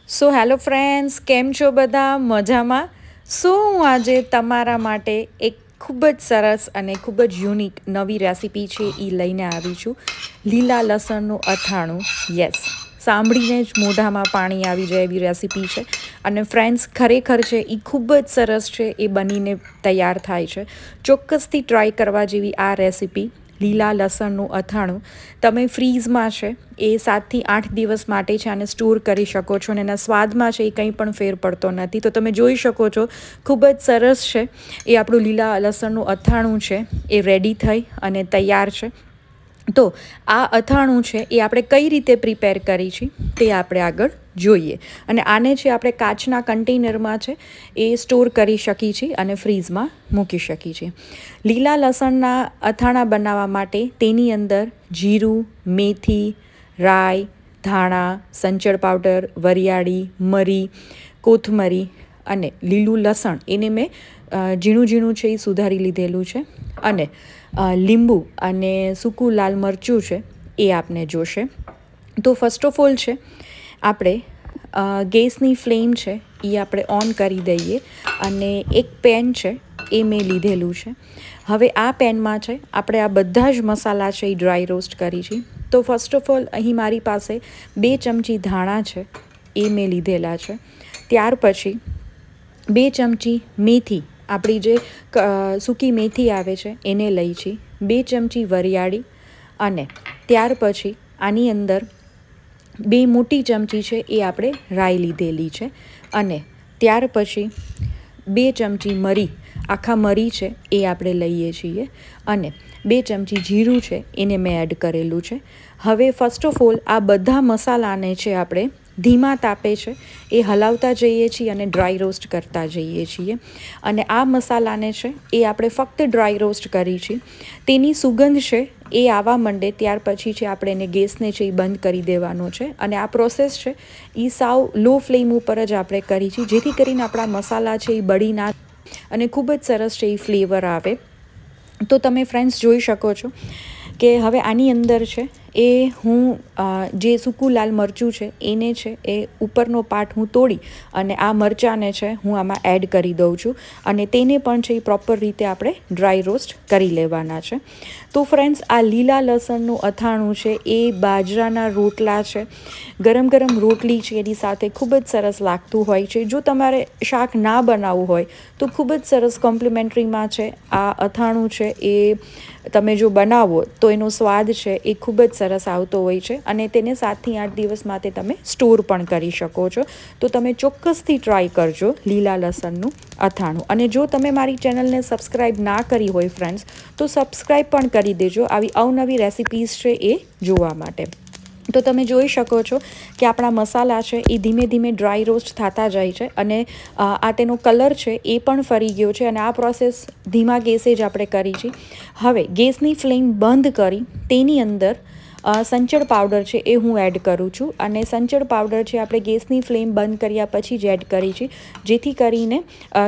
So hello friends, કેમ છો બધા? મજામાં? હું આજે તમારા માટે એક ખૂબ જ સરસ અને ખૂબ જ યુનિક નવી રેસીપી છે એ લઈને આવી છું. લીલા લસણનું અથાણું. યસ, સાંભળીને જ મોઢામાં પાણી આવી જાય એવી રેસીપી છે. અને ફ્રેન્ડ્સ, ખરેખર છે એ ખૂબ જ સરસ છે. એ બનીને તૈયાર થાય છે. ચોક્કસથી ટ્રાય કરવા જેવી આ રેસીપી લીલા લસણનું અથાણું તમે ફ્રીઝમાં છે એ 7થી 8 દિવસ માટે છે આને સ્ટોર કરી શકો છો. અને એના સ્વાદમાં છે એ કંઈ પણ ફેર પડતો નથી. તો તમે જોઈ શકો છો ખૂબ જ સરસ છે એ આપણું લીલા લસણનું અથાણું છે એ રેડી થઈ અને તૈયાર છે. તો આ અથાણું છે એ આપણે કઈ રીતે પ્રિપેર કરી છે તે આપણે આગળ જોઈએ. અને આને છે આપણે કાચના કન્ટેનરમાં છે એ સ્ટોર કરી શકીએ છીએ અને ફ્રીઝમાં મૂકી શકીએ છીએ. લીલા લસણના અથાણા બનાવવા માટે તેની અંદર જીરું, મેથી, રાઈ, ધાણા, સંચળ પાવડર, વરિયાળી, મરી, કોથમરી અને લીલું લસણ એને મેં ઝીણું ઝીણું છે એ સુધારી લીધેલું છે. અને લીંબુ અને સૂકું લાલ મરચું છે એ આપને જોશે. તો ફર્સ્ટ ઓફ ઓલ છે આપણે ગેસની ફ્લેમ છે એ આપણે ઓન કરી દઈએ. અને એક પેન છે એ મેં લીધેલું છે. હવે આ પેનમાં છે આપણે આ બધા જ મસાલા છે એ ડ્રાય રોસ્ટ કરી છે. તો ફર્સ્ટ ઓફ ઓલ અહીં મારી પાસે 2 ચમચી ધાણા છે એ મેં લીધેલા છે. ત્યાર પછી 2 ચમચી મેથી, આપણી જે સૂકી મેથી આવે છે એને લઈ છીએ. 2 ચમચી વરિયાળી અને ત્યાર પછી આની અંદર 2 મોટી ચમચી છે એ આપણે રાઈ લીધેલી છે. અને ત્યાર પછી 2 ચમચી મરી, આખા મરી છે એ આપણે લઈએ છીએ. અને 2 ચમચી જીરું છે એને મેં એડ કરેલું છે. હવે ફર્સ્ટ ઓફ ઓલ આ બધા મસાલાને છે આપણે ધીમા તાપે છે એ હલાવતા જઈએ છીએ અને ડ્રાય રોસ્ટ કરતા જઈએ છીએ. અને આ મસાલાને છે એ આપણે ફક્ત ડ્રાય રોસ્ટ કરી છે. તેની સુગંધ છે એ આવવા માંડે ત્યાર પછી છે આપણે એને ગેસને છે એ બંધ કરી દેવાનો છે. અને આ પ્રોસેસ છે એ સાવ લો ફ્લેમ ઉપર જ આપણે કરી છે, જેથી કરીને આપણા મસાલા છે એ બળી ના અને ખૂબ જ સરસ છે એ ફ્લેવર આવે. તો તમે ફ્રેન્ડ્સ જોઈ શકો છો કે હવે આની અંદર છે એ હું જે સૂકું લાલ મરચું છે એને છે એ ઉપરનો પાર્ટ હું તોડી અને આ મરચાંને છે હું આમાં એડ કરી દઉં છું. અને તેને પણ છે એ પ્રોપર રીતે આપણે ડ્રાય રોસ્ટ કરી લેવાના છે. તો ફ્રેન્ડ્સ, આ લીલા લસણનું અથાણું છે એ બાજરાના રોટલા છે, ગરમ ગરમ રોટલી છે એની સાથે ખૂબ જ સરસ લાગતું હોય છે. જો તમારે શાક ના બનાવવું હોય તો ખૂબ જ સરસ કોમ્પ્લિમેન્ટરીમાં છે આ અથાણું છે એ તમે જો બનાવો તો એનો સ્વાદ છે એ ખૂબ જ સરસ આવતો હોય છે. અને તેને 7થી 8 દિવસ માટે તમે સ્ટોર પણ કરી શકો છો. તો તમે ચોક્કસથી ટ્રાય કરજો લીલા લસણનું અથાણું. અને જો તમે મારી ચેનલને સબસ્ક્રાઈબ ના કરી હોય ફ્રેન્ડ્સ, તો સબસ્ક્રાઈબ પણ કરી દેજો આવી અવનવી રેસિપીઝ છે એ જોવા માટે. તો તમે જોઈ શકો છો કે આપણા મસાલા છે એ ધીમે ધીમે ડ્રાય રોસ્ટ થતા જાય છે. અને આ તેનો કલર છે એ પણ ફરી ગયો છે. અને આ પ્રોસેસ ધીમા ગેસે જ આપણે કરી છે. હવે ગેસની ફ્લેમ બંધ કરી તેની અંદર સંચળ પાવડર છે એ હું એડ કરું છું. અને સંચળ પાવડર છે આપણે ગેસની ફ્લેમ બંધ કર્યા પછી જ એડ કરી છે, જેથી કરીને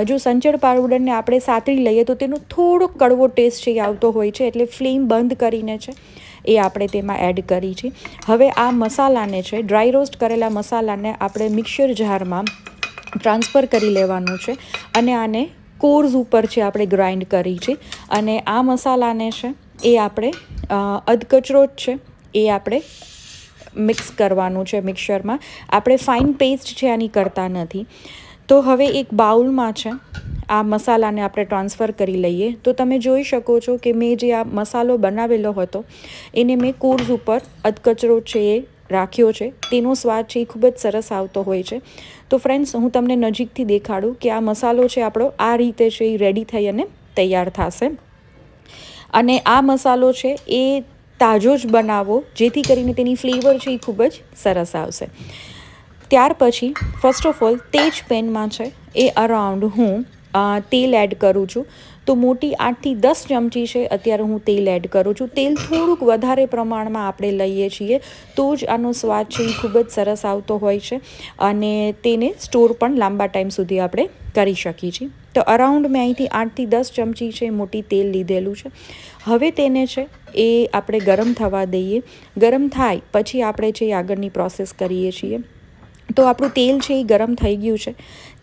જો સંચળ પાવડરને આપણે સાતળી લઈએ તો તેનો થોડો કડવો ટેસ્ટ છે એ આવતો હોય છે. એટલે ફ્લેમ બંધ કરીને છે એ આપણે તેમાં એડ કરી છે. હવે આ મસાલાને છે, ડ્રાય રોસ્ટ કરેલા મસાલાને આપણે મિક્સર જારમાં ટ્રાન્સફર કરી લેવાનું છે. અને આને કોર્સ ઉપર છે આપણે ગ્રાઇન્ડ કરી છે. અને આ મસાલાને છે એ આપણે અધકચરો જ છે એ આપણે મિક્સ કરવાનું છે મિક્સરમાં. આપણે ફાઇન પેસ્ટ છે આની કરતા નથી. તો હવે એક બાઉલમાં છે આ મસાલાને આપણે ટ્રાન્સફર કરી લઈએ. તો તમે જોઈ શકો છો કે મેં જે આ મસાલો બનાવેલો હતો એને મેં કોર્સ ઉપર અધકચરો છે એ રાખ્યો છે. તેનો સ્વાદ છે એ ખૂબ જ સરસ આવતો હોય છે. તો ફ્રેન્ડ્સ, હું તમને નજીકથી દેખાડું કે આ મસાલો છે આપણો આ રીતે છે એ રેડી થઈ અને તૈયાર થશે. અને આ મસાલો છે એ તાજો જ બનાવો, જેથી કરીને તેની ફ્લેવર છે એ ખૂબ જ સરસ આવશે. ત્યાર પછી ફર્સ્ટ ઓફ ઓલ તે જ પેનમાં છે એ અરાઉન્ડ હું તેલ એડ કરું છું. તો મોટી 8થી 10 ચમચી છે અત્યારે હું તેલ એડ કરું છું. તેલ થોડુંક વધારે પ્રમાણમાં આપણે લઈએ છીએ તો જ આનો સ્વાદ છે એ ખૂબ જ સરસ આવતો હોય છે. અને તેને સ્ટોર પણ લાંબા ટાઈમ સુધી આપણે કરી શકીએ છીએ. તો અરાઉન્ડ મેં અહીંથી 8થી 10 ચમચી છે મોટી તેલ લીધેલું છે. હવે તેને છે એ આપણે ગરમ થવા દઈએ. ગરમ થાય પછી આપણે છે એ આગળની પ્રોસેસ કરીએ છીએ. તો આપણું તેલ છે એ ગરમ થઈ ગયું છે.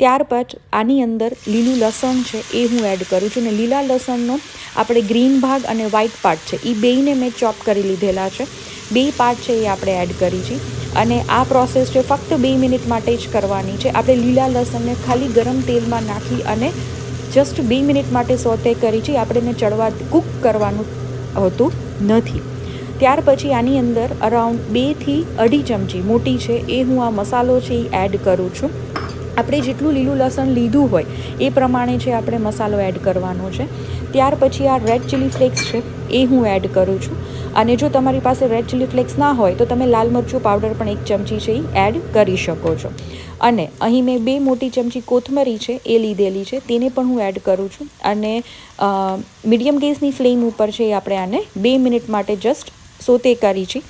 ત્યારબાદ આની અંદર લીલું લસણ છે એ હું એડ કરું છું. ને લીલા લસણનો આપણે ગ્રીન ભાગ અને વ્હાઈટ પાર્ટ છે એ બેયને મેં ચોપ કરી લીધેલા છે. 2 પાર્ટ છે એ આપણે એડ કરી છે. અને આ પ્રોસેસ છે ફક્ત 2 મિનિટ માટે જ કરવાની છે. આપણે લીલા લસણને ખાલી ગરમ તેલમાં નાખી અને જસ્ટ 2 મિનિટ માટે સોતે કરી છે. આપણે એને ચડવા કૂક કરવાનું હોતું નથી. ત્યાર પછી આની અંદર અરાઉન્ડ 2 થી 2.5 ચમચી મોટી છે એ હું આ મસાલો છે એ એડ કરું છું. આપણે જેટલું લીલું લસણ લીધું હોય એ પ્રમાણે છે આપણે મસાલો એડ કરવાનો છે. ત્યાર પછી આ રેડ ચીલી ફ્લેક્સ છે એ હું એડ કરું છું. અને જો તમારી પાસે રેડ ચીલી ફ્લેક્સ ના હોય તો તમે લાલ મરચું પાવડર પણ 1 ચમચી છે એ એડ કરી શકો છો. અને અહીં મેં 2 મોટી ચમચી કોથમરી છે એ લીધેલી છે, તેને પણ હું એડ કરું છું. અને મીડિયમ ગેસની ફ્લેમ ઉપર છે એ આપણે આને 2 મિનિટ માટે જસ્ટ સોતે કરી છે.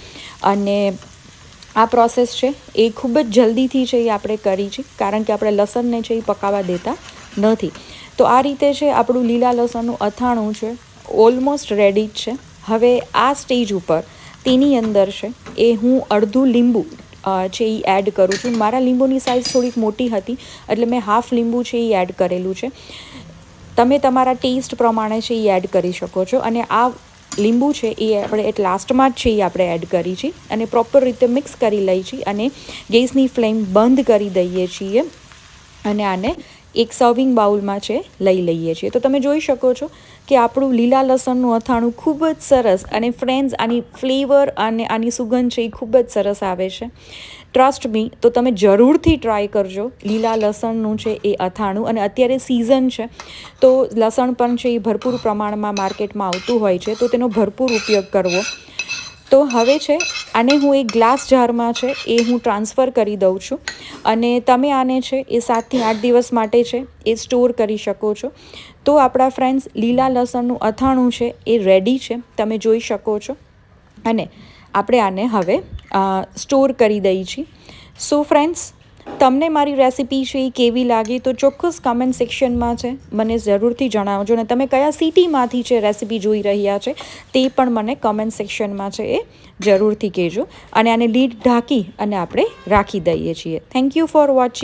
અને આ પ્રોસેસ છે એ ખૂબ જ જલ્દીથી છે એ આપણે કરી છે, કારણ કે આપણે લસણને છે એ પકાવવા દેતા નથી. તો આ રીતે છે આપણું લીલા લસણનું અથાણું છે ઓલમોસ્ટ રેડી જ છે. હવે આ સ્ટેજ ઉપર તેની અંદર છે એ હું અડધું લીંબુ છે એ એડ કરું છું. મારા લીંબુની સાઇઝ થોડીક મોટી હતી એટલે મેં હાફ લીંબુ છે એ એડ કરેલું છે. તમે તમારા ટેસ્ટ પ્રમાણે છે એ એડ કરી શકો છો. અને આ લીંબુ છે એ આપણે લાસ્ટમાં જ છે એ આપણે એડ કરી છે. અને પ્રોપર રીતે મિક્સ કરી લઈ છીએ અને ગેસની ફ્લેમ બંધ કરી દઈએ છીએ. અને આને એક સર્વિંગ બાઉલમાં છે લઈ લઈએ છીએ. તો તમે જોઈ શકો છો કે આપણું લીલા લસણનું અથાણું ખૂબ જ સરસ, અને ફ્રેન્ડ્સ આની ફ્લેવર અને આની સુગંધ છે એ ખૂબ જ સરસ આવે છે. ટ્રસ્ટ મી, તો તમે જરૂરથી ટ્રાય કરજો લીલા લસણનું છે એ અથાણું. અને અત્યારે સિઝન છે તો લસણ પણ છે એ ભરપૂર પ્રમાણમાં માર્કેટમાં આવતું હોય છે, તો તેનો ભરપૂર ઉપયોગ કરવો. તો હવે છે આને હું એક ગ્લાસ જારમાં છે એ હું ટ્રાન્સફર કરી દઉં છું. અને તમે આને છે એ 7 થી 8 દિવસ માટે છે એ સ્ટોર કરી શકો છો. તો આપણા ફ્રેન્ડ્સ લીલા લસણનું અથાણું છે એ રેડી છે, તમે જોઈ શકો છો. અને આપણે આને હવે સ્ટોર કરી દઈએ છીએ. સો ફ્રેન્ડ્સ, તમને મારી રેસિપી છે એ કેવી લાગી તો ચોક્કસ કમેન્ટ સેક્શનમાં છે મને જરૂરથી જણાવજો. અને તમે કયા સિટીમાંથી છે રેસિપી જોઈ રહ્યા છે તે પણ મને કમેન્ટ સેક્શનમાં છે એ જરૂરથી કહેજો. અને આને લીડ ઢાંકી અને આપણે રાખી દઈએ છીએ. Thank you for watching.